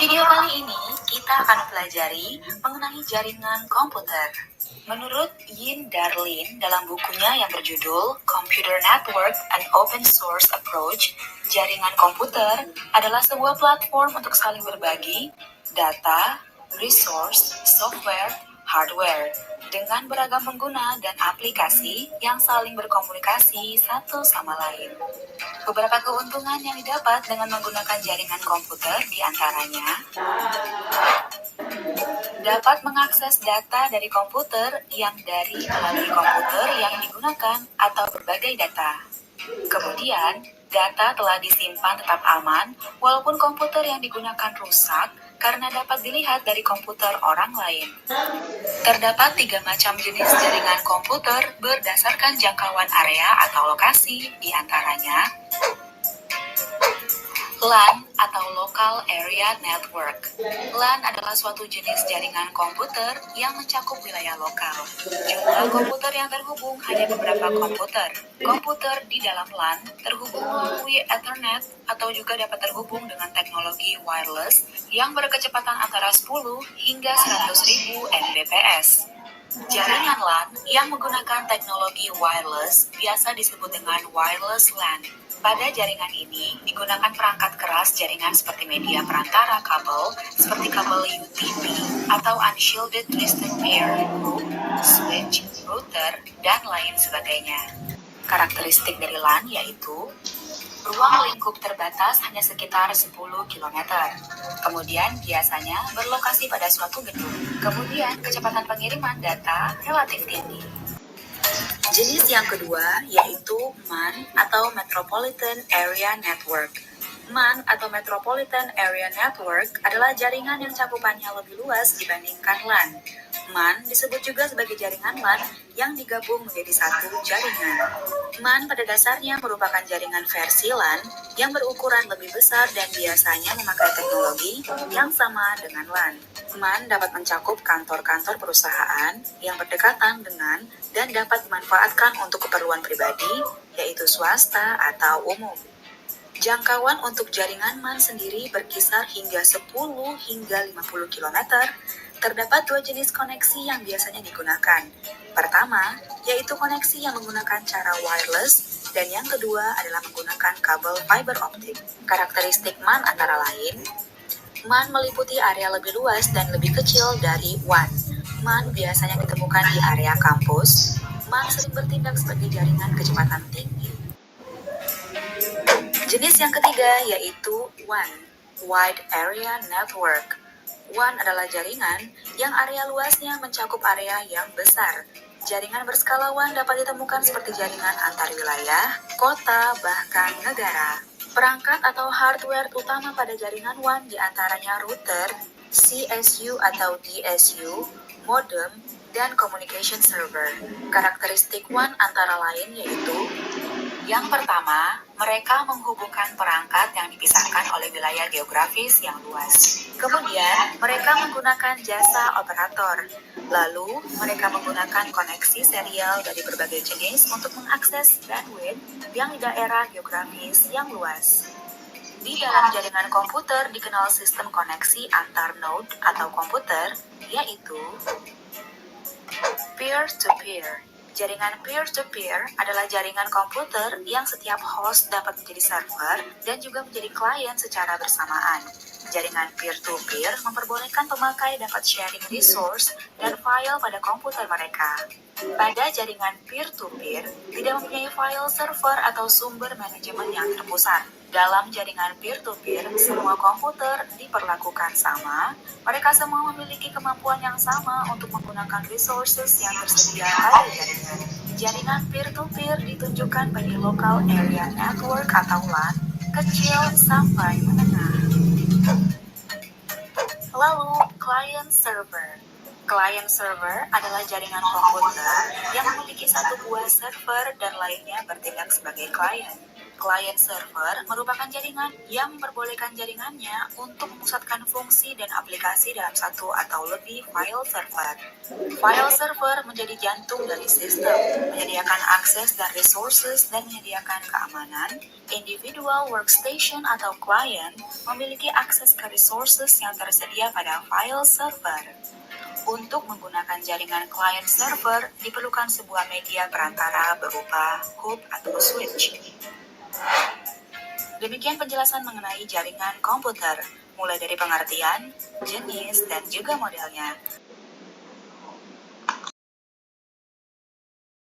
video kali ini, kita akan mempelajari mengenai jaringan komputer. Menurut Yin Darlin dalam bukunya yang berjudul Computer Network and Open Source Approach, jaringan komputer adalah sebuah platform untuk saling berbagi data, resource, software, hardware, dengan beragam pengguna dan aplikasi yang saling berkomunikasi satu sama lain. Beberapa keuntungan yang didapat dengan menggunakan jaringan komputer diantaranya dapat mengakses data dari komputer yang melalui komputer yang digunakan atau berbagai data. Kemudian, data telah disimpan tetap aman walaupun komputer yang digunakan rusak karena dapat dilihat dari komputer orang lain. Terdapat 3 macam jenis jaringan komputer berdasarkan jangkauan area atau lokasi, diantaranya LAN atau Local Area Network. LAN adalah suatu jenis jaringan komputer yang mencakup wilayah lokal. Jumlah komputer yang terhubung hanya beberapa komputer. Komputer di dalam LAN terhubung melalui Ethernet atau juga dapat terhubung dengan teknologi wireless yang berkecepatan antara 10 hingga 100.000 Mbps. Jaringan LAN yang menggunakan teknologi wireless biasa disebut dengan wireless LAN. Pada jaringan ini digunakan perangkat keras jaringan seperti media perantara kabel, seperti kabel UTP atau Unshielded Twisted Pair, hook, switch, router, dan lain sebagainya. Karakteristik dari LAN yaitu ruang lingkup terbatas hanya sekitar 10 km. Kemudian biasanya berlokasi pada suatu gedung. Kemudian kecepatan pengiriman data relatif tinggi. Jenis yang kedua yaitu MAN atau Metropolitan Area Network. MAN atau Metropolitan Area Network adalah jaringan yang cakupannya lebih luas dibandingkan LAN. MAN disebut juga sebagai jaringan LAN yang digabung menjadi satu jaringan. MAN pada dasarnya merupakan jaringan versi LAN yang berukuran lebih besar dan biasanya memakai teknologi yang sama dengan LAN. MAN dapat mencakup kantor-kantor perusahaan yang berdekatan dengan dan dapat dimanfaatkan untuk keperluan pribadi, yaitu swasta atau umum. Jangkauan untuk jaringan MAN sendiri berkisar hingga 10 hingga 50 km. Terdapat 2 jenis koneksi yang biasanya digunakan. Pertama, yaitu koneksi yang menggunakan cara wireless, dan yang kedua adalah menggunakan kabel fiber optik. Karakteristik MAN antara lain, MAN meliputi area lebih luas dan lebih kecil dari WAN. MAN biasanya ditemukan di area kampus. MAN sering bertindak sebagai jaringan kecepatan tinggi. Jenis yang ketiga yaitu WAN, Wide Area Network. WAN adalah jaringan yang area luasnya mencakup area yang besar. Jaringan berskala WAN dapat ditemukan seperti jaringan antar wilayah, kota, bahkan negara. Perangkat atau hardware utama pada jaringan WAN diantaranya router, CSU atau DSU, modem, dan communication server. Karakteristik WAN antara lain yaitu yang pertama, mereka menghubungkan perangkat yang dipisahkan oleh wilayah geografis yang luas. Kemudian, mereka menggunakan jasa operator. Lalu, mereka menggunakan koneksi serial dari berbagai jenis untuk mengakses bandwidth yang di daerah geografis yang luas. Di dalam jaringan komputer dikenal sistem koneksi antar node atau komputer, yaitu peer-to-peer. Jaringan peer-to-peer adalah jaringan komputer yang setiap host dapat menjadi server dan juga menjadi klien secara bersamaan. Jaringan peer-to-peer memperbolehkan pemakai dapat sharing resource dan file pada komputer mereka. Pada jaringan peer-to-peer, tidak mempunyai file server atau sumber manajemen yang terpusat. Dalam jaringan peer-to-peer, semua komputer diperlakukan sama. Mereka semua memiliki kemampuan yang sama untuk menggunakan resources yang tersedia pada jaringan. Jaringan peer-to-peer ditunjukkan pada Local Area Network atau LAN, kecil sampai menengah. Lalu, client server. Client server adalah jaringan komputer yang memiliki satu buah server dan lainnya bertindak sebagai klien. Client server merupakan jaringan yang memperbolehkan jaringannya untuk memusatkan fungsi dan aplikasi dalam satu atau lebih file server. File server menjadi jantung dari sistem, menyediakan akses dan resources dan menyediakan keamanan. Individual workstation atau client memiliki akses ke resources yang tersedia pada file server. Untuk menggunakan jaringan client server, diperlukan sebuah media perantara berupa hub atau switch. Demikian penjelasan mengenai jaringan komputer, mulai dari pengertian, jenis, dan juga modelnya.